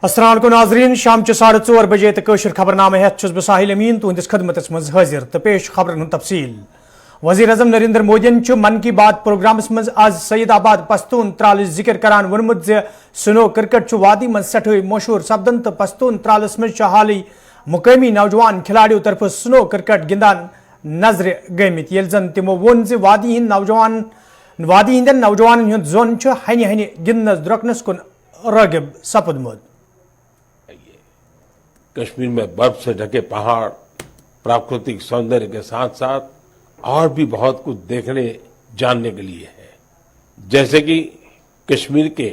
अस्सलाम वालेकुम नाज़रीन, शाम 4:30 बजे तक खबरनामे हेत बह साहिल अमीन तुंदिस खदमतस मज हाजिर तो पेश खबरन तफसील। वज़ीर आज़म नरेंद्र मोदियन मन की बात प्रोग्रामस मज आज सईदाबाद पस्तून त्राल जिक्र करान वोनमुत जे सुनो क्रिकेट वादी मज सठे मशहूर सपदन तो पस्तून त्रालस मज हाली मुकामी नौजवान खिलाड़ियों तरफ सुनो क्रिकेट गिंदान नजर गमित ये जन तमो वोन जे वादी हंदन नौजवान हंद जोन हनि हनि गिंदनस द्रकनस कुन रागिब सपदमुत। कश्मीर में बर्फ से ढके पहाड़, प्राकृतिक सौंदर्य के साथ साथ और भी बहुत कुछ देखने जानने के लिए है। जैसे कि कश्मीर के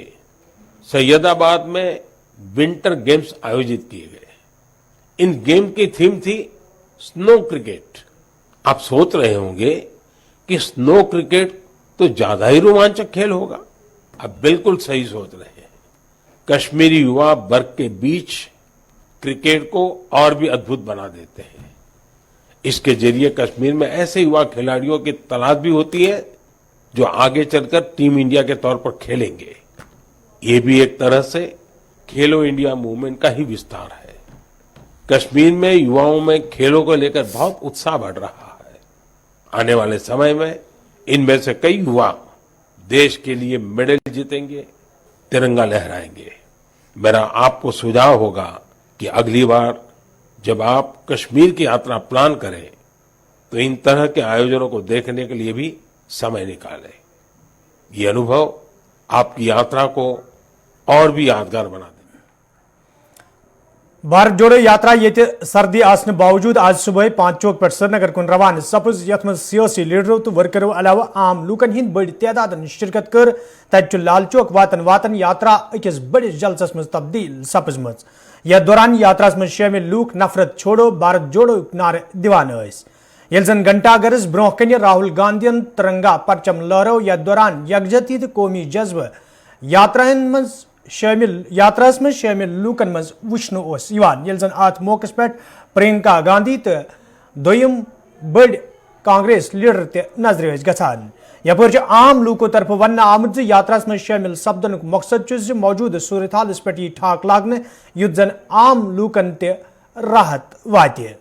सैयदाबाद में विंटर गेम्स आयोजित किए गए। इन गेम की थीम थी स्नो क्रिकेट। आप सोच रहे होंगे कि स्नो क्रिकेट तो ज्यादा ही रोमांचक खेल होगा। आप बिल्कुल सही सोच रहे हैं। कश्मीरी युवा बर्फ के बीच क्रिकेट को और भी अद्भुत बना देते हैं। इसके जरिए कश्मीर में ऐसे युवा खिलाड़ियों की तलाश भी होती है जो आगे चलकर टीम इंडिया के तौर पर खेलेंगे। ये भी एक तरह से खेलो इंडिया मूवमेंट का ही विस्तार है। कश्मीर में युवाओं में खेलों को लेकर बहुत उत्साह बढ़ रहा है। आने वाले समय में इनमें से कई युवा देश के लिए मेडल जीतेंगे, तिरंगा लहराएंगे। मेरा आपको सुझाव होगा कि अगली बार जब आप कश्मीर की यात्रा प्लान करें तो इन तरह के आयोजनों को देखने के लिए भी समय निकालें। ये अनुभव आपकी यात्रा को और भी यादगार बना देगा। भारत जोड़ो यात्रा ये सर्दी आसने बावजूद आज सुबह 5 चौक पर श्रीनगर कुन रवान सपज यथ मज सियासी लीडरों तो वर्करों अलावा आम लूकन हिंद बड़ी तादाद शिरकत कर तत लाल चौक वातन वातन यात्रा अकिस बड़े जलसस मज तब्दील सपज मज। यह दौरान यात्रा में शामिल लूक नफरत छोड़ो भारत जोड़ो नारे दिवान ये जन घंटा गरज ब्रोह कन राहुल गांधीन तिरंगा परचम लहरो यह दौरान यकजहती तो कौमी जज्बे यात्रा में शामिल लूकन मज वुचनो ये जन अत मौके पे प्रियंका गांधी तो दोयम बड़ कांग्रेस लीडर ते नजर गसान। यपर आम लूकों तरफ वन आमद यात्रा में शामिल सपदन मकसद मौजूद सूरत हाल पे ठाक लागने युद्ध जन आम लूकन ते राहत वाते।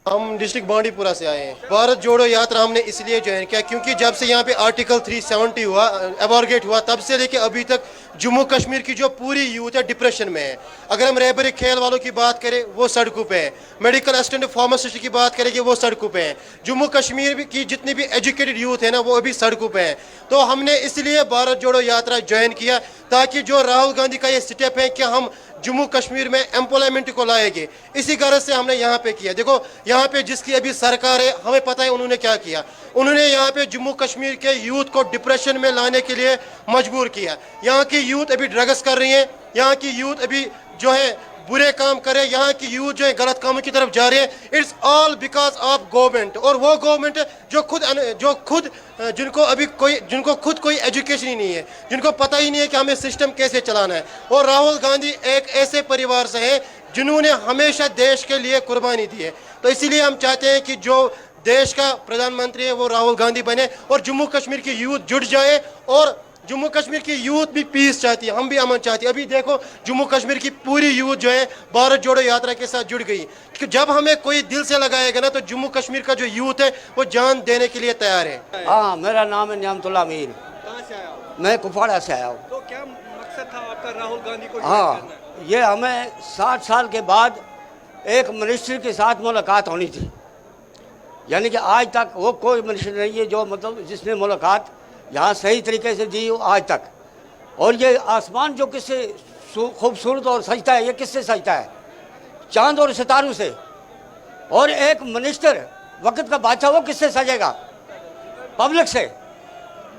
हम डिस्ट्रिक्ट बांडीपुरा से आए हैं। भारत जोड़ो यात्रा हमने इसलिए ज्वाइन किया क्योंकि जब से यहाँ पे आर्टिकल 370 हुआ, एबॉर्गेट हुआ, तब से लेके अभी तक जम्मू कश्मीर की जो पूरी यूथ है डिप्रेशन में है। अगर हम रहबरी खेल वालों की बात करें वो सड़कों पे है, मेडिकल असिस्टेंट फार्मासिस्ट की बात करेंगे वो सड़कों पे है, जम्मू कश्मीर की जितनी भी एजुकेटेड यूथ है ना वो अभी सड़कों पे है। तो हमने इसलिए भारत जोड़ो यात्रा ज्वाइन किया ताकि जो राहुल गांधी का ये स्टेप है कि हम जम्मू कश्मीर में एम्प्लॉयमेंट को लाएंगे, इसी कारण से हमने यहाँ पे किया। देखो यहाँ पे जिसकी अभी सरकार है हमें पता है उन्होंने क्या किया। उन्होंने यहाँ पे जम्मू कश्मीर के यूथ को डिप्रेशन में लाने के लिए मजबूर किया। यहाँ की यूथ अभी ड्रग्स कर रही है, यहाँ की यूथ अभी जो है बुरे काम करे, यहाँ की यूथ जो है गलत कामों की तरफ जा रही है। It's all because of government. और वो गवर्नमेंट जो खुद जिनको खुद कोई एजुकेशन ही नहीं है, जिनको पता ही नहीं है कि हमें सिस्टम कैसे चलाना है। और राहुल गांधी एक ऐसे परिवार से है जिन्होंने हमेशा देश के लिए कुर्बानी दी है। तो इसीलिए हम चाहते हैं कि जो देश का प्रधानमंत्री है वो राहुल गांधी बने और जम्मू कश्मीर की यूथ जुट जाए। और जम्मू कश्मीर की यूथ भी पीस चाहती है, हम भी अमन चाहती है। अभी देखो जम्मू कश्मीर की पूरी यूथ जो है भारत जोड़ो यात्रा के साथ जुड़ गई। कि जब हमें कोई दिल से लगाएगा ना तो जम्मू कश्मीर का जो यूथ है वो जान देने के लिए तैयार है। हाँ, मेरा नाम है नियामतुल्लाह मीर। कहाँ से आया हो? मैं कुपवाड़ा से आया हूँ। तो क्या मकसद था आपका राहुल गांधी को? हाँ, ये हमें 60 साल के बाद एक मिनिस्टर के साथ मुलाकात होनी थी। यानी कि आज तक वो कोई मिनिस्टर नहीं है जो मतलब जिसने मुलाकात यहाँ सही तरीके से दी हो आज तक। और ये आसमान जो किससे खूबसूरत और सजता है, ये किससे सजता है? चांद और सितारों से। और एक मिनिस्टर वक्त का बादशाह वो किससे सजेगा? पब्लिक से।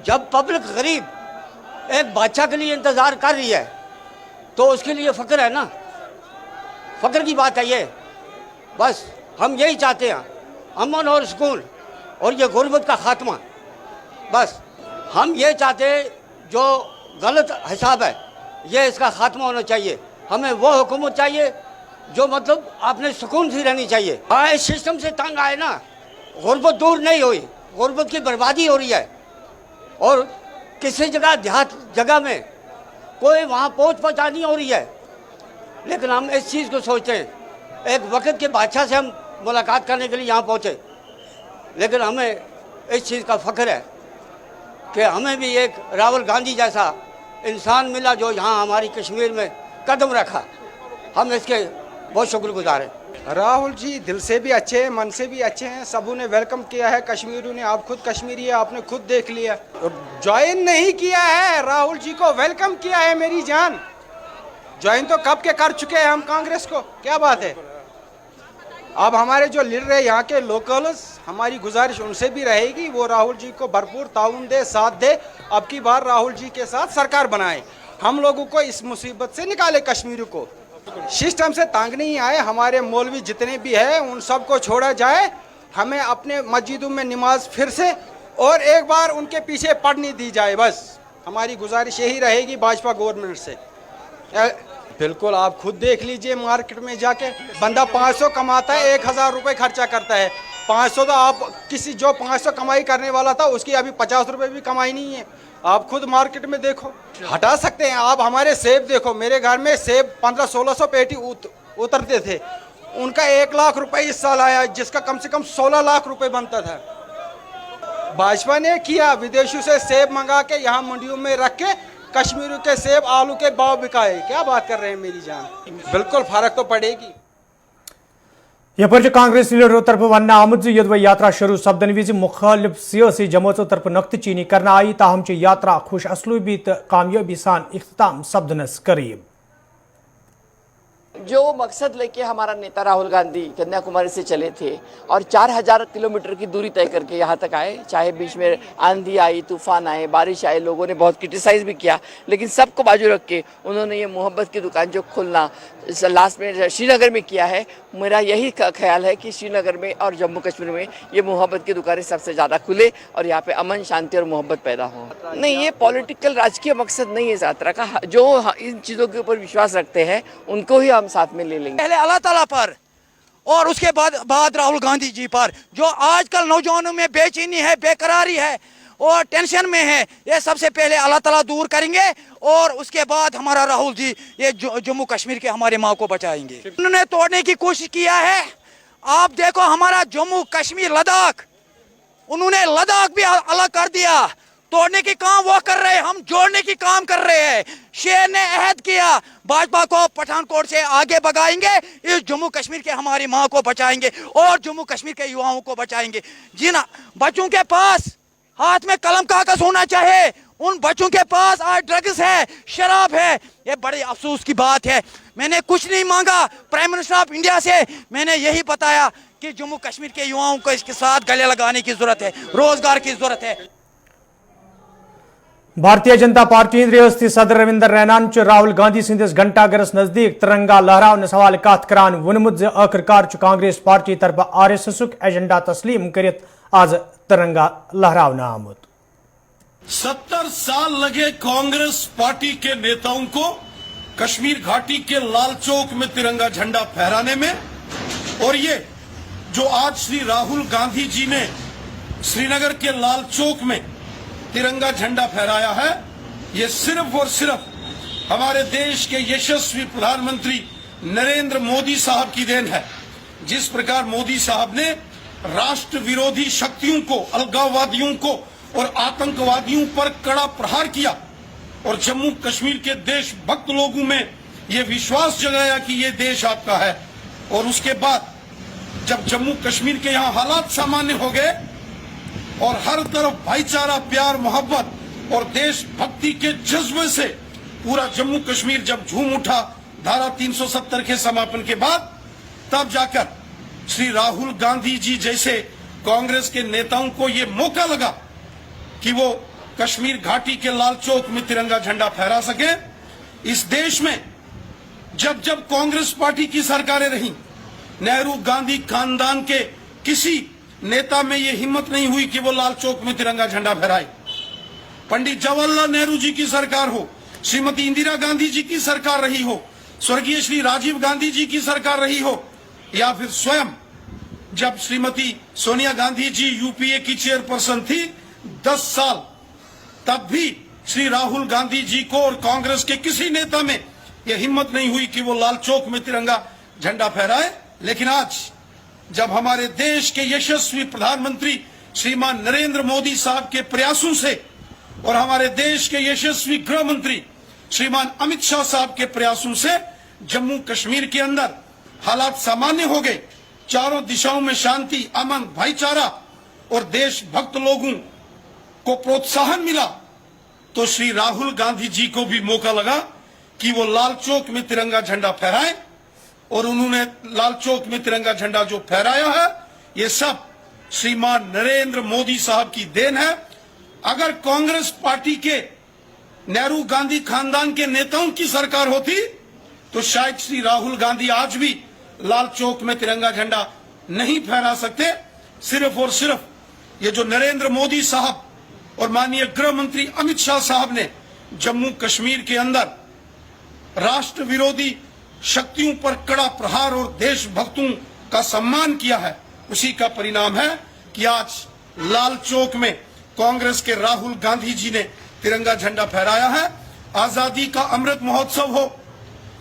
जब पब्लिक गरीब एक बादशाह के लिए इंतज़ार कर रही है तो उसके लिए फ़ख्र है ना, फ़ख्र की बात है ये। बस हम यही चाहते हैं, अमन और सुकून और ये गुर्बत का खात्मा। बस हम ये चाहते हैं जो गलत हिसाब है ये इसका खात्मा होना चाहिए। हमें वो हुकूमत चाहिए जो मतलब आपने सुकून से रहनी चाहिए। हाँ, इस सिस्टम से तंग आए ना, गुर्बत दूर नहीं हुई, गुर्बत की बर्बादी हो रही है। और किसी जगह देहात जगह में कोई वहाँ पहुँचा नहीं हो रही है, लेकिन हम इस चीज़ को सोचते हैं। एक वक्त के बादशाह से हम मुलाकात करने के लिए यहाँ पहुँचे, लेकिन हमें इस चीज़ का फ़ख्र है कि हमें भी एक राहुल गांधी जैसा इंसान मिला जो यहाँ हमारी कश्मीर में कदम रखा। हम इसके बहुत शुक्रगुजार हैं। राहुल जी दिल से भी अच्छे हैं, मन से भी अच्छे हैं। सबों ने वेलकम किया है कश्मीरियों ने। आप खुद कश्मीरी है, आपने खुद देख लिया। ज्वाइन नहीं किया है, राहुल जी को वेलकम किया है मेरी जान। ज्वाइन तो कब के कर चुके हैं हम कांग्रेस को, क्या बात है। अब हमारे जो लीडर है यहाँ के लोकल्स, हमारी गुजारिश उनसे भी रहेगी वो राहुल जी को भरपूर ताउन दे, साथ दे। अब की बार राहुल जी के साथ सरकार बनाए, हम लोगों को इस मुसीबत से निकाले, कश्मीर को सिस्टम से तंग नहीं आए। हमारे मौलवी जितने भी हैं उन सबको छोड़ा जाए। हमें अपने मस्जिदों में नमाज फिर से और एक बार उनके पीछे पढ़नी दी जाए। बस हमारी गुजारिश यही रहेगी भाजपा गवर्नमेंट से। बिल्कुल, आप खुद देख लीजिए मार्केट में जाके, बंदा 500 कमाता है, 1000 रुपये खर्चा करता है। 500 तो आप किसी जो 500 कमाई करने वाला था उसकी अभी 50 रुपये भी कमाई नहीं है। आप खुद मार्केट में देखो, हटा सकते हैं आप। हमारे सेब देखो, मेरे घर में सेब 1500-1600 पेटी उतरते थे, उनका 1 लाख रुपए इस साल आया, जिसका कम से कम 16 लाख रुपए बनता था। भाजपा ने किया, विदेशों से सेब मंगा के यहाँ मंडियों में रख के कश्मीर के सेब आलू के भाव बिकाए। क्या बात कर रहे हैं मेरी जान, बिल्कुल फर्क तो पड़ेगी। यपर कांग्रेस लीडरों तरफ वन आमुद यद यात्रा शुरू सपदन विज मुखालिफ सियासी जमातों तरफ नक्तचीनी करना आई, ताहम यात्रा खुश असलूबी तो कामयाबी सान इख्तिताम सपदनस करीब। जो मकसद लेके हमारा नेता राहुल गांधी कन्याकुमारी से चले थे और 4000 किलोमीटर की दूरी तय करके यहाँ तक आए, चाहे बीच में आंधी आई, तूफान आए, बारिश आए, लोगों ने बहुत क्रिटिसाइज भी किया, लेकिन सबको बाजू रख के उन्होंने ये मोहब्बत की दुकान जो खोलना लास्ट में श्रीनगर में किया है। मेरा यही ख्याल है कि श्रीनगर में और जम्मू कश्मीर में ये मोहब्बत की दुकानें सबसे ज़्यादा खुले और यहाँ पे अमन, शांति और मोहब्बत पैदा हो। नहीं, ये पॉलिटिकल राजकीय मकसद नहीं है इस यात्रा का। जो इन चीज़ों के ऊपर विश्वास रखते हैं उनको ही हम साथ में ले लेंगे। पहले अल्लाह ताला पर और उसके बाद राहुल गांधी जी पर। जो आजकल नौजवानों में बेचैनी है, बेकरारी है और टेंशन में है, ये सबसे पहले अल्लाह ताला दूर करेंगे और उसके बाद हमारा राहुल जी ये जम्मू कश्मीर के हमारे माँ को बचाएंगे। उन्होंने तोड़ने की कोशिश किया है। आप देखो हमारा जम्मू कश्मीर, लद्दाख, उन्होंने लद्दाख भी अलग कर दिया। तोड़ने की काम वो कर रहे हैं, हम जोड़ने की काम कर रहे हैं। शेर ने अहद किया, भाजपा को पठानकोट से आगे भगाएंगे, इस जम्मू कश्मीर के हमारी माँ को बचाएंगे और जम्मू कश्मीर के युवाओं को बचाएंगे। जिन बच्चों के पास हाथ में कलम कागज होना चाहिए, उन बच्चों के पास आज ड्रग्स है, शराब है। ये बड़े अफसोस की बात है। मैंने कुछ नहीं मांगा प्राइम मिनिस्टर ऑफ इंडिया से, मैंने यही बताया कि जम्मू कश्मीर के युवाओं को इसके साथ गले लगाने की जरूरत है, रोजगार की जरूरत है। भारतीय जनता पार्टी रियासती सदर रविंदर रैनान राहुल गांधी सिंदिस घंटागरस नजदीक तिरंगा लहरावन सवाल कत करान वोनमुत आखिरकार कांग्रेस पार्टी तरफ RSS एजेंडा तस्लीम करित आज तिरंगा लहरावन आमुत। 70 साल लगे कांग्रेस पार्टी के नेताओं को कश्मीर घाटी के लाल चौक में तिरंगा झंडा फहराने में, और ये जो आज श्री राहुल गांधी जी ने श्रीनगर के लाल चौक में तिरंगा झंडा फहराया है, ये सिर्फ और सिर्फ हमारे देश के यशस्वी प्रधानमंत्री नरेंद्र मोदी साहब की देन है। जिस प्रकार मोदी साहब ने राष्ट्र विरोधी शक्तियों को, अलगाववादियों को और आतंकवादियों पर कड़ा प्रहार किया और जम्मू कश्मीर के देशभक्त लोगों में ये विश्वास जगाया कि ये देश आपका है, और उसके बाद जब जम्मू कश्मीर के यहाँ हालात सामान्य हो गए और हर तरफ भाईचारा, प्यार, मोहब्बत और देशभक्ति के जज्बे से पूरा जम्मू कश्मीर जब झूम उठा धारा 370 के समापन के बाद, तब जाकर श्री राहुल गांधी जी जैसे कांग्रेस के नेताओं को ये मौका लगा कि वो कश्मीर घाटी के लाल चौक में तिरंगा झंडा फहरा सके। इस देश में जब जब कांग्रेस पार्टी की सरकारें रहीं, नेहरू गांधी खानदान के किसी नेता में ये हिम्मत नहीं हुई कि वो लाल चौक में तिरंगा झंडा फहराए। पंडित जवाहरलाल नेहरू जी की सरकार हो, श्रीमती इंदिरा गांधी जी की सरकार रही हो, स्वर्गीय श्री राजीव गांधी जी की सरकार रही हो, या फिर स्वयं जब श्रीमती सोनिया गांधी जी यूपीए की चेयरपर्सन थी 10 साल, तब भी श्री राहुल गांधी जी को और कांग्रेस के किसी नेता में यह हिम्मत नहीं हुई कि वो लाल चौक में तिरंगा झंडा फहराए। लेकिन आज जब हमारे देश के यशस्वी प्रधानमंत्री श्रीमान नरेंद्र मोदी साहब के प्रयासों से और हमारे देश के यशस्वी गृह मंत्री श्रीमान अमित शाह साहब के प्रयासों से जम्मू कश्मीर के अंदर हालात सामान्य हो गए, चारों दिशाओं में शांति, अमन, भाईचारा और देशभक्त लोगों को प्रोत्साहन मिला, तो श्री राहुल गांधी जी को भी मौका लगा कि वो लाल चौक में तिरंगा झंडा फहराएं। और उन्होंने लाल चौक में तिरंगा झंडा जो फहराया है, ये सब श्रीमान नरेंद्र मोदी साहब की देन है। अगर कांग्रेस पार्टी के नेहरू गांधी खानदान के नेताओं की सरकार होती तो शायद श्री राहुल गांधी आज भी लाल चौक में तिरंगा झंडा नहीं फहरा सकते। सिर्फ और सिर्फ ये जो नरेंद्र मोदी साहब और माननीय गृह मंत्री अमित शाह साहब ने जम्मू कश्मीर के अंदर राष्ट्र विरोधी शक्तियों पर कड़ा प्रहार और देशभक्तों का सम्मान किया है, उसी का परिणाम है कि आज लाल चौक में कांग्रेस के राहुल गांधी जी ने तिरंगा झंडा फहराया है। आजादी का अमृत महोत्सव हो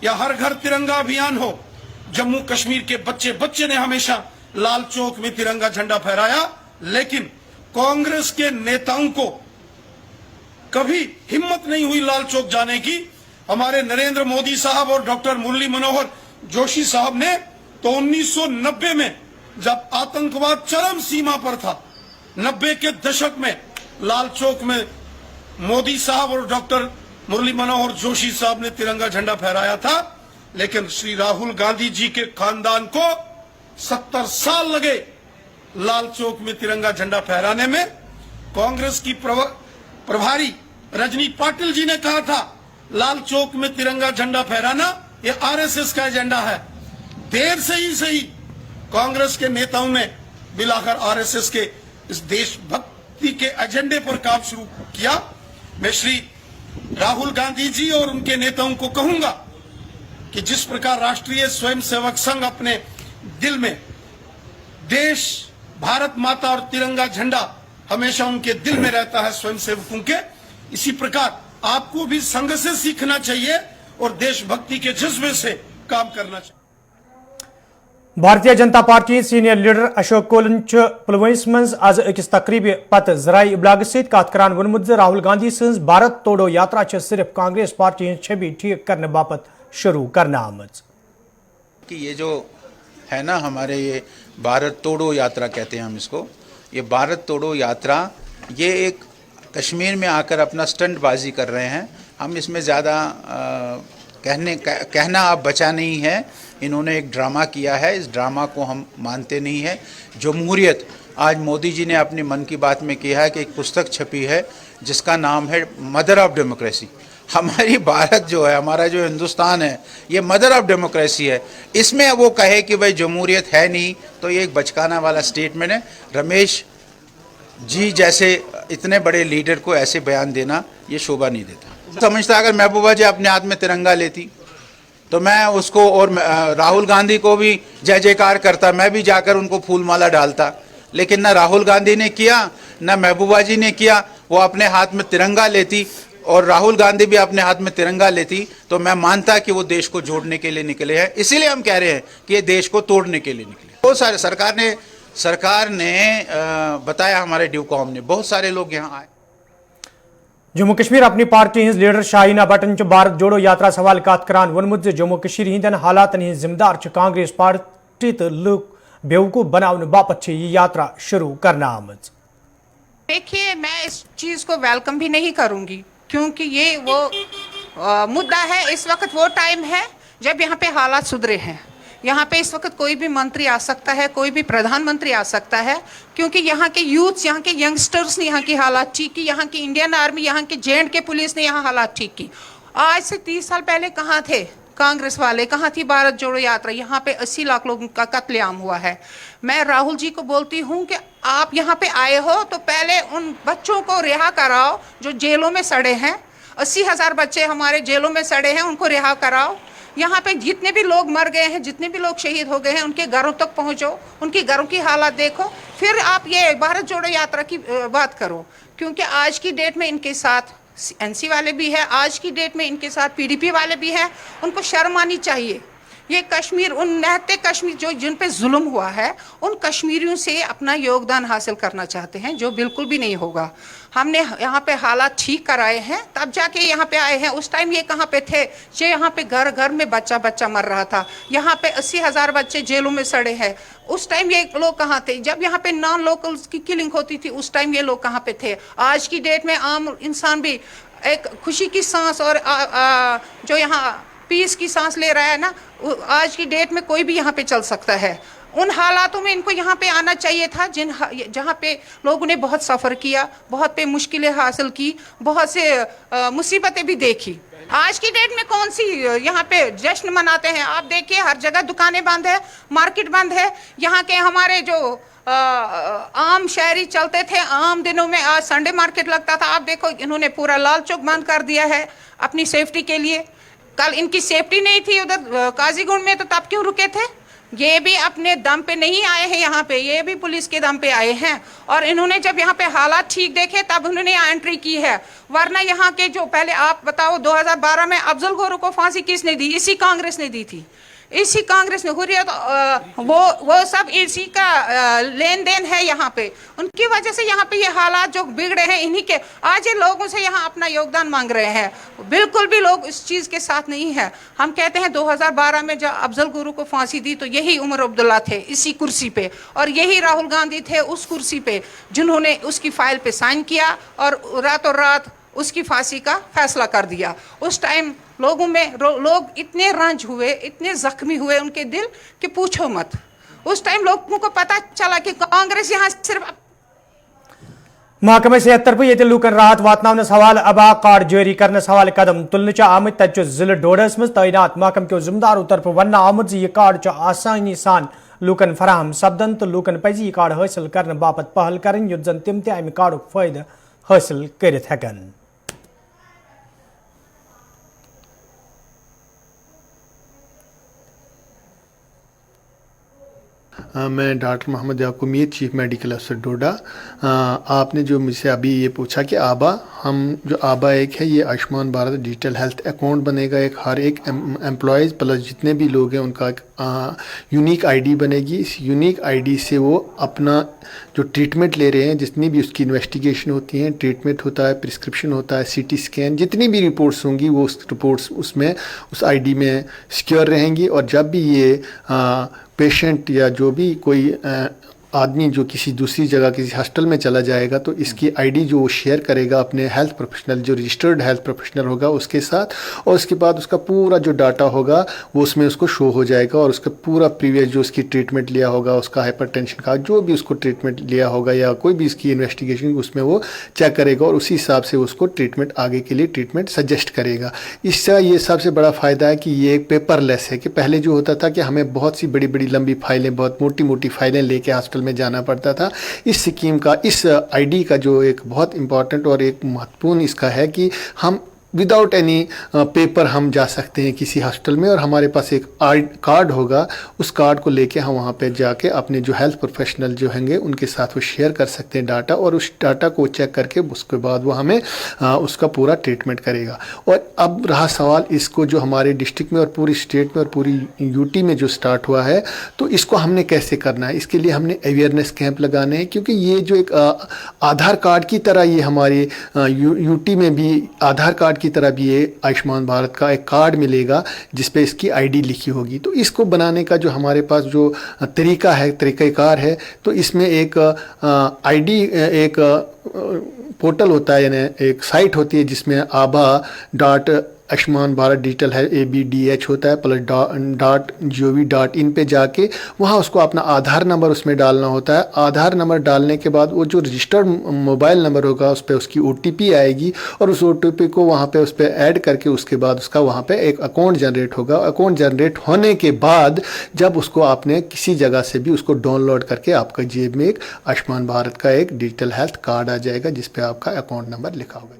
या हर घर तिरंगा अभियान हो, जम्मू कश्मीर के बच्चे बच्चे ने हमेशा लाल चौक में तिरंगा झंडा फहराया। लेकिन कांग्रेस के नेताओं को कभी हिम्मत नहीं हुई लाल चौक जाने की। हमारे नरेंद्र मोदी साहब और डॉक्टर मुरली मनोहर जोशी साहब ने तो 1990 में जब आतंकवाद चरम सीमा पर था, 90 के दशक में लाल चौक में मोदी साहब और डॉक्टर मुरली मनोहर जोशी साहब ने तिरंगा झंडा फहराया था। लेकिन श्री राहुल गांधी जी के खानदान को 70 साल लगे लाल चौक में तिरंगा झंडा फहराने में। कांग्रेस की प्रभारी रजनी पाटिल जी ने कहा था लाल चौक में तिरंगा झंडा फहराना ये आरएसएस का एजेंडा है। देर से ही सही कांग्रेस के नेताओं ने मिलाकर आरएसएस के इस देशभक्ति के एजेंडे पर काम शुरू किया। मैं श्री राहुल गांधी जी और उनके नेताओं को कहूंगा कि जिस प्रकार राष्ट्रीय स्वयंसेवक संघ अपने दिल में देश, भारत माता और तिरंगा झंडा हमेशा उनके दिल में रहता है स्वयंसेवकों के, इसी प्रकार आपको भी संघ से सीखना चाहिए और देशभक्ति के जज्बे से काम करना चाहिए। भारतीय जनता पार्टी सीनियर लीडर अशोक कोलन पुलवामस मज आज अकिस तकरीब पत जराई इब्लाग सत कत करान वोनमुत ज राहुल गांधी सज भारत तोड़ो यात्रा सिर्फ कांग्रेस पार्टी छवि ठीक करने बापत शुरू करना आमज कि ये जो है ना हमारे ये भारत तोड़ो यात्रा कहते हैं हम इसको, ये भारत तोड़ो यात्रा ये एक कश्मीर में आकर अपना स्टंटबाजी कर रहे हैं। हम इसमें ज़्यादा कहना अब बचा नहीं है। इन्होंने एक ड्रामा किया है, इस ड्रामा को हम मानते नहीं है। जमहूरियत आज मोदी जी ने अपनी मन की बात में किया है कि एक पुस्तक छपी है जिसका नाम है मदर ऑफ डेमोक्रेसी। हमारी भारत जो है, हमारा जो हिंदुस्तान है, ये मदर ऑफ डेमोक्रेसी है। इसमें वो कहे कि भाई जमहूरियत है नहीं, तो ये एक बचकाना वाला स्टेटमेंट है। रमेश जी जैसे इतने बड़े लीडर को ऐसे बयान देना ये शोभा नहीं देता। समझता अगर महबूबा जी अपने हाथ में तिरंगा लेती तो मैं उसको और राहुल गांधी को भी जय जयकार करता, मैं भी जाकर उनको फूल माला डालता। लेकिन ना राहुल गांधी ने किया, ना महबूबा जी ने किया। वो अपने हाथ में तिरंगा लेती और राहुल गांधी भी अपने हाथ में तिरंगा लेती तो मैं मानता कि वो देश को जोड़ने के लिए निकले हैं। इसीलिए हम कह रहे हैं कि ये देश को तोड़ने के लिए निकले। बहुत सारे सरकार ने बताया, हमारे ड्यूकॉम ने, बहुत सारे लोग यहाँ आए। जम्मू कश्मीर अपनी पार्टी हिंद लीडर शाहीना बटन भारत जोड़ो यात्रा सवाल कत करान वोनमुत जम्मू कश्मीर हिंदन हालातन हिंद जिम्मेदार कांग्रेस पार्टी तो लूक बेवकूफ बनाने बापत ये यात्रा शुरू करना आमज। देखिए, मैं इस चीज को वेलकम भी नहीं करूंगी क्योंकि ये वो मुद्दा है। इस वक्त वो टाइम है जब यहाँ पे हालात सुधरे हैं। यहाँ पे इस वक्त कोई भी मंत्री आ सकता है, कोई भी प्रधानमंत्री आ सकता है, क्योंकि यहाँ के यूथ्स, यहाँ के यंगस्टर्स ने यहाँ की हालात ठीक की। यहाँ की इंडियन आर्मी, यहाँ के JNK पुलिस ने यहाँ हालात ठीक की। आज से 30 साल पहले कहाँ थे कांग्रेस वाले, कहाँ थी भारत जोड़ो यात्रा? यहाँ पे 80 लाख लोगों का कत्लेआम हुआ है। मैं राहुल जी को बोलती हूँ कि आप यहाँ पे आए हो तो पहले उन बच्चों को रिहा कराओ जो जेलों में सड़े हैं। 80,000 बच्चे हमारे जेलों में सड़े हैं, उनको रिहा कराओ। यहाँ पे जितने भी लोग मर गए हैं, जितने भी लोग शहीद हो गए हैं, उनके घरों तक पहुँचो, उनके घरों की हालात देखो, फिर आप ये भारत जोड़ो यात्रा की बात करो। क्योंकि आज की डेट में इनके साथ एनसी वाले भी है, आज की डेट में इनके साथ पीडीपी वाले भी हैं। उनको शर्म आनी चाहिए। ये कश्मीर, उन नहते कश्मीर जो जिन पे जुल्म हुआ है, उन कश्मीरियों से अपना योगदान हासिल करना चाहते हैं, जो बिल्कुल भी नहीं होगा। हमने यहाँ पे हालात ठीक कराए हैं, तब जाके यहाँ पे आए हैं। उस टाइम ये कहाँ पे थे? ये यहाँ पे घर घर में बच्चा बच्चा मर रहा था। यहाँ पे 80,000 बच्चे जेलों में सड़े हैं। उस टाइम ये लोग कहाँ थे? जब यहाँ पे नॉन लोकल्स की किलिंग होती थी, उस टाइम ये लोग कहाँ पे थे? आज की डेट में आम इंसान भी एक खुशी की सांस और जो यहाँ पीस की सांस ले रहा है ना, आज की डेट में कोई भी यहाँ पे चल सकता है। उन हालातों में इनको यहाँ पे आना चाहिए था जहाँ पे लोगों ने बहुत सफ़र किया, बहुत पे मुश्किलें हासिल की, बहुत से मुसीबतें भी देखी। आज की डेट में कौन सी यहाँ पे जश्न मनाते हैं? आप देखिए, हर जगह दुकानें बंद है, मार्केट बंद है। यहाँ के हमारे जो आम शहरी चलते थे आम दिनों में, आज संडे मार्केट लगता था, आप देखो इन्होंने पूरा लाल चौक बंद कर दिया है अपनी सेफ्टी के लिए। कल इनकी सेफ्टी नहीं थी उधर काजीगुंड में, तो तब क्यों रुके थे? ये भी अपने दम पे नहीं आए हैं यहाँ पे, ये भी पुलिस के दम पे आए हैं। और इन्होंने जब यहाँ पे हालात ठीक देखे तब उन्होंने एंट्री की है। वरना यहाँ के जो पहले आप बताओ 2012 में अफजल गोरू को फांसी किसने दी? इसी कांग्रेस ने दी थी, इसी कांग्रेस ने। हुर्रियत वो सब इसी का लेन देन है यहाँ पे। उनकी वजह से यहाँ पे ये हालात जो बिगड़े हैं इन्हीं के। आज ये लोगों से यहाँ अपना योगदान मांग रहे हैं, बिल्कुल भी लोग इस चीज़ के साथ नहीं है। हम कहते हैं 2012 में जब अफजल गुरु को फांसी दी तो यही उमर अब्दुल्ला थे इसी कुर्सी पे, और यही राहुल गांधी थे उस कुर्सी पे, जिन्होंने उसकी फाइल पे साइन किया और रातों रात उसकी फांसी का फैसला कर दिया। उस टाइम लोगों में लोग इतने रंज हुए, इतने जख्मी हुए उनके दिल कि पूछो मत। उस टाइम लोगों को पता चला कि कांग्रेस यहाँ सिर्फ महकमे सेहत तरफ ये लूकन राहत वातनावनस हवाले आबा कार्ड जारी करनस हवाले कदम तुलने आमत। तत जिले डोडस मज तैनात महकम के जिम्मेदारों तरफ वन आमुत यह कार्ड आसानी सान लूकन फराहम सपदन, तो लूकन पज यह कार्ड हासिल करने बापत पहल करें युत जन तिम तमि कार्डुक फायदा हासिल कर हेकन। मैं डॉक्टर मोहम्मद याकूब मीर, चीफ मेडिकल अफसर डोडा। आपने जो मुझसे अभी ये पूछा कि आबा, हम जो आबा एक है ये Ayushman Bharat digital health account बनेगा। एक हर एक एम्प्लॉयज़ प्लस जितने भी लोग हैं उनका यूनिक आईडी बनेगी। इस यूनिक आईडी से वो अपना जो ट्रीटमेंट ले रहे हैं, जितनी भी उसकी इन्वेस्टिगेशन होती हैं, ट्रीटमेंट होता है, प्रिस्क्रिप्शन होता है, सीटी स्कैन, जितनी भी रिपोर्ट्स होंगी वो उस रिपोर्ट्स उसमें उस आईडी में सिक्योर रहेंगी। और जब भी ये पेशेंट या जो भी कोई आदमी जो किसी दूसरी जगह किसी हॉस्टल में चला जाएगा तो इसकी आईडी जो वो शेयर करेगा अपने हेल्थ प्रोफेशनल, जो रजिस्टर्ड हेल्थ प्रोफेशनल होगा उसके साथ, और उसके बाद उसका पूरा जो डाटा होगा वो उसमें उसको शो हो जाएगा। और उसका पूरा प्रीवियस जो उसकी ट्रीटमेंट लिया होगा, उसका हाइपरटेंशन का जो भी उसको ट्रीटमेंट लिया होगा या कोई भी इसकी इन्वेस्टिगेशन, उसमें वो चेक करेगा और उसी हिसाब से उसको ट्रीटमेंट आगे के लिए ट्रीटमेंट सजेस्ट करेगा। इससे ये सबसे बड़ा फ़ायदा है कि ये पेपरलेस है। कि पहले जो होता था कि हमें बहुत सी बड़ी बड़ी लंबी फाइलें, बहुत मोटी मोटी फाइलें लेके हॉस्पिटल में जाना पड़ता था। इस स्कीम का, इस आईडी का जो एक बहुत इंपॉर्टेंट और एक महत्वपूर्ण इसका है कि हम विदाउट एनी पेपर हम जा सकते हैं किसी हॉस्पिटल में, और हमारे पास एक कार्ड होगा। उस कार्ड को लेके हम वहाँ पे जाके अपने जो हेल्थ प्रोफेशनल जो होंगे उनके साथ वो शेयर कर सकते हैं डाटा, और उस डाटा को चेक करके उसके बाद वो हमें उसका पूरा ट्रीटमेंट करेगा। और अब रहा सवाल इसको जो हमारे डिस्ट्रिक्ट में और पूरी स्टेट में और पूरी यूटी में जो स्टार्ट हुआ है, तो इसको हमने कैसे करना है, इसके लिए हमने अवेयरनेस कैंप लगाने हैं। क्योंकि ये जो एक आधार कार्ड की तरह ये हमारे यूटी में भी आधार कार्ड की तरह भी ये आयुष्मान भारत का एक कार्ड मिलेगा जिस पे इसकी आईडी लिखी होगी। तो इसको बनाने का जो हमारे पास जो तरीका है, तरीक़ाकार है, तो इसमें एक आईडी, एक पोर्टल होता है, यानी एक साइट होती है जिसमें आभा आयुष्मान भारत डिजिटल है, ABDH होता है, +.gov.in पे जाके वहाँ उसको अपना आधार नंबर उसमें डालना होता है। आधार नंबर डालने के बाद वो जो रजिस्टर्ड मोबाइल नंबर होगा उस पर उसकी OTP आएगी, और उस OTP को वहाँ पे उस पर ऐड करके उसके बाद उसका वहाँ पे एक अकाउंट जनरेट होगा। अकाउंट जनरेट होने के बाद जब उसको आपने किसी जगह से भी उसको डाउनलोड करके आपका जेब में एक आयुष्मान भारत का एक डिजिटल हेल्थ कार्ड आ जाएगा जिस पे आपका अकाउंट नंबर लिखा होगा।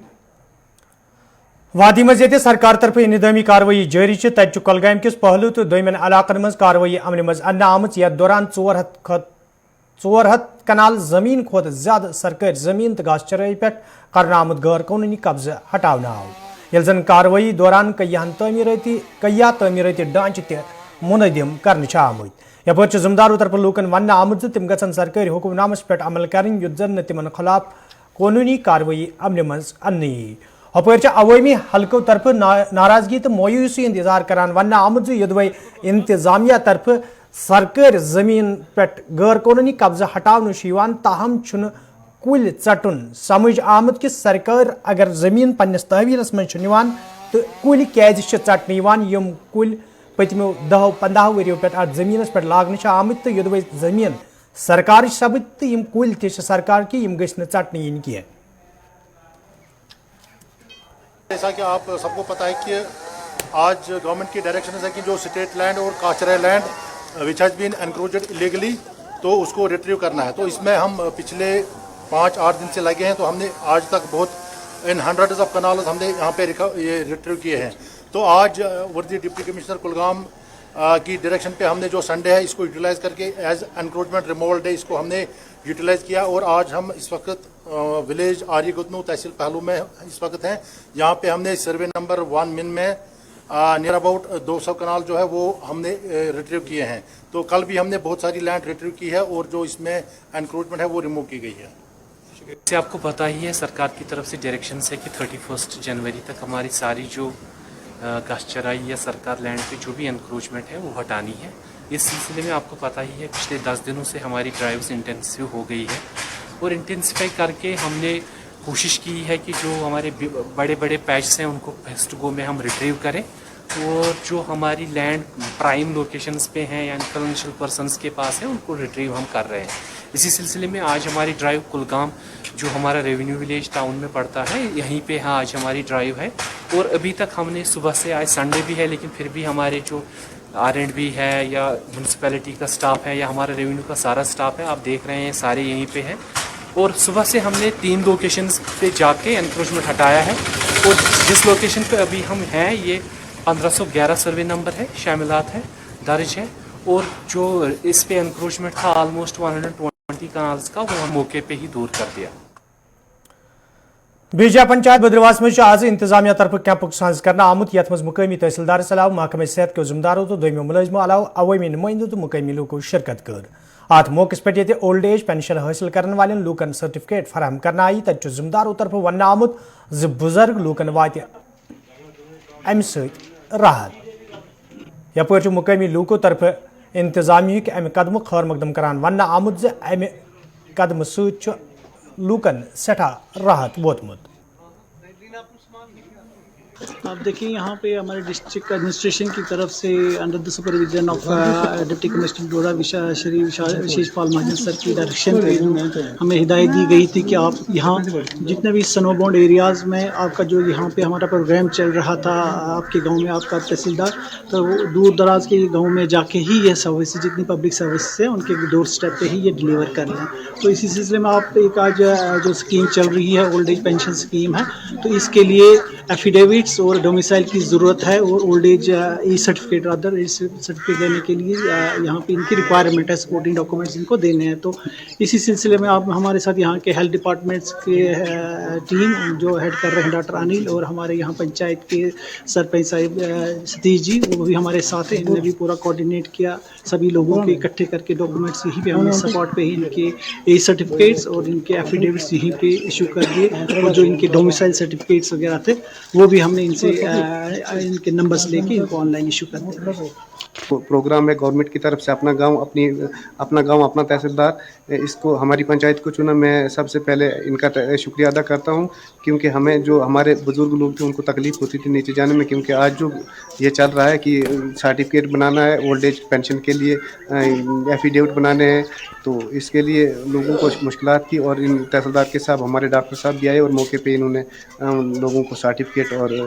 वादी मज ये सरकार तरफ इंतजामी कार्रवाई जारी, तत कुलगाम किस पहलू तो दोमेन इलाकन मज कार्रवाई अमल मज अन्न आम। यथ दौरान 400 कनाल जमीन खोत ज्यादा सरकारी जमीन तो गाछ चराई पे करना आमुद गैर कानूनी कब्जा हटाना आव ये जन कार्रवाई दौरान कय्या तमीरती ढांचे ते मुनदिम कर आमुत यप जिम्मेदारों तरफ लूकन वन आमुत तिम गन सरकारी हुक्मनामस पे अमल कर जन तिमन खिलाफ कानूनी कार्रवाई अमल मज अन्नी अपर अवामी हल्कों तरफ नाराजगी तो मायूसी हंद इजहार करान वन आमुत यदवै इंतजामिया तरफ सरकारी जमीन पे गैर कानूनी कब्जा हटावन ताहम कुल चटुन समझ आमद कि सरकार अगर जमीन पन्नस तहवीलस मज तो कुल क्या चटने यम कुल पतमो 10-15 वरियों पे जमीनस पे लागन आमत तो यदवै जमीन सरकार सपद तो यम कुल सरकार की यम गस चटने इन कह। जैसा कि आप सबको पता है कि आज गवर्नमेंट की डायरेक्शन है कि जो स्टेट लैंड और काचरा land which has been encroached illegally तो उसको रिट्रीव करना है। तो इसमें हम पिछले 5-8 दिन से लगे हैं। तो हमने आज तक बहुत इन हंड्रेड्स ऑफ कनाल हमने यहाँ पे ये रिट्रीव किए हैं। तो आज वर्दी डिप्टी कमिश्नर कुलगाम की डायरेक्शन पे हमने जो संडे है इसको यूटिलाइज़ करके एज एनक्रोचमेंट रिमूवल डे इसको हमने यूटिलाइज़ किया। और आज हम इस वक्त विलेज आरी गुतनू तहसील पहलू में इस वक्त हैं। यहाँ पे हमने सर्वे नंबर 1 मिन में नियर अबाउट 200 कनाल जो है वो हमने रिट्रीव किए हैं। तो कल भी हमने बहुत सारी लैंड रिट्रीव की है और जो इसमें एनक्रोचमेंट है वो रिमूव की गई है। से आपको पता ही है सरकार की तरफ से डायरेक्शन है कि 31 जनवरी तक हमारी सारी जो घास चराई या सरकार लैंड पे जो भी एनक्रोचमेंट है वो हटानी है। इस सिलसिले में आपको पता ही है पिछले 10 दिनों से हमारी ड्राइव्स इंटेंसिव हो गई है और इंटेंसिफाई करके हमने कोशिश की है कि जो हमारे बड़े बड़े पैचेस हैं उनको फर्स्ट गो में हम रिट्रीव करें और जो हमारी लैंड प्राइम लोकेशंस पे हैं या इन्फ्लुएंशियल पर्सनस के पास है उनको रिट्रीव हम कर रहे हैं। इसी सिलसिले में आज हमारी ड्राइव कुलगाम जो हमारा रेवेन्यू विलेज टाउन में पड़ता है यहीं पे हाँ आज हमारी ड्राइव है। और अभी तक हमने सुबह से, आज संडे भी है लेकिन फिर भी हमारे जो R&B है या म्यूनसिपैलिटी का स्टाफ है या हमारा रेवेन्यू का सारा स्टाफ है, आप देख रहे हैं सारे यहीं पे हैं। और सुबह से हमने 3 लोकेशंस पे जाके एनक्रोचमेंट हटाया है और जिस लोकेशन पे अभी हम हैं ये 1511 सर्वे नंबर है, शामिलात है, दर्ज है। और जो इस पे एनक्रोचमेंट था ऑलमोस्ट 120 कनाल्स का वो हम मौके पे ही दूर कर दिया। बीजा पंचायत बद्रवास में आज इंतजामिया तरफ कैंप सांस करना आमुत यथ मज मुकामी तहसीलदार अलाव महकमे सेहत के जिम्मेदारों तो दोमो मुलजमों अलाव अवामी नुमाइंदों तो मुकामी लोगों शिरकत कर अत मौके पे ये ओल्ड एज पेंशन हासिल करने वाले लूकन सर्टिफिकेट फराहम करना आई तथ जिम्मेदारों तरफ वन आमुत ज बुजुर्ग लूकन वात अमि सत राहत यपर मुकामी लूकों तरफ इंतजामिया अमि कदम खैर मकदम करान वन आमुत ज अमि कदम सत लूकन सेठा राहत वोतमुत। आप देखिए यहाँ पे हमारे डिस्ट्रिक्ट एडमिनिस्ट्रेशन की तरफ से under the supervision of deputy commissioner Doda Shri Vishesh Pal Mahajan sir की डायरेक्शन पे हमें हिदायत दी गई थी कि आप यहाँ जितने भी स्नोबाउंड एरियाज़ में आपका जो यहाँ पे हमारा प्रोग्राम चल रहा था आपके गांव में आपका तहसीलदार तो दूर दराज के गांव में जाके ही ये सर्विस जितनी पब्लिक सर्विस है उनके डोर स्टेप पे ही ये डिलीवर कर लें। तो इसी सिलसिले में आप एक आज जो स्कीम चल रही है ओल्ड एज पेंशन स्कीम है तो इसके लिए एफिडेविट्स और डोमिसाइल की ज़रूरत है और ओल्ड एज ई सर्टिफिकेट अदर सर्टिफिकेट देने के लिए यहाँ पे इनकी रिक्वायरमेंट है, सपोर्टिंग डॉक्यूमेंट्स इनको देने हैं। तो इसी सिलसिले में आप हमारे साथ यहाँ के हेल्थ डिपार्टमेंट्स के टीम जो हेड कर रहे हैं डॉक्टर अनिल और हमारे यहाँ पंचायत के सरपंच साहिब सतीश जी वो भी हमारे साथ हैं। इन्होंने भी पूरा कोऑर्डिनेट किया सभी लोगों के इकट्ठे करके डॉक्यूमेंट्स यहीं पे हमने सपोर्ट पे ही इनके ए सर्टिफिकेट्स और इनके एफिडेविट्स यहीं पे इशू कर दिए और जो इनके डोमिसाइल सर्टिफिकेट्स वगैरह थे वो भी हमने इनसे इनके नंबर्स लेके इनको ऑनलाइन इशू कर दिया। प्रोग्राम है गवर्नमेंट की तरफ से अपना गांव अपना तहसीलदार इसको हमारी पंचायत को चुना। मैं सबसे पहले इनका शुक्रिया अदा करता हूं क्योंकि हमें जो हमारे बुजुर्ग लोग थे उनको तकलीफ होती थी नीचे जाने में, क्योंकि आज जो ये चल रहा है कि सर्टिफिकेट बनाना है ओल्ड एज पेंशन के लिए, एफिडेविट बनाने हैं, तो इसके लिए लोगों को मुश्किलात थी और इन तहसीलदार के साहब हमारे डॉक्टर साहब भी आए और मौके पे इन्होंने लोगों को सर्टिफिकेट और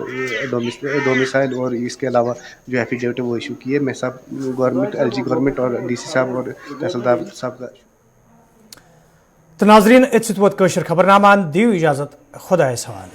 डोमिसाइल और इसके अलावा जो एफिडेविट है वो इशू किए। मैं सब गवर्नमेंट LG गवर्नमेंट और DC साहब और तहसीलदार साहब का तो नाजरीन खबरनामा दियो इजाजत खुदा सवाल।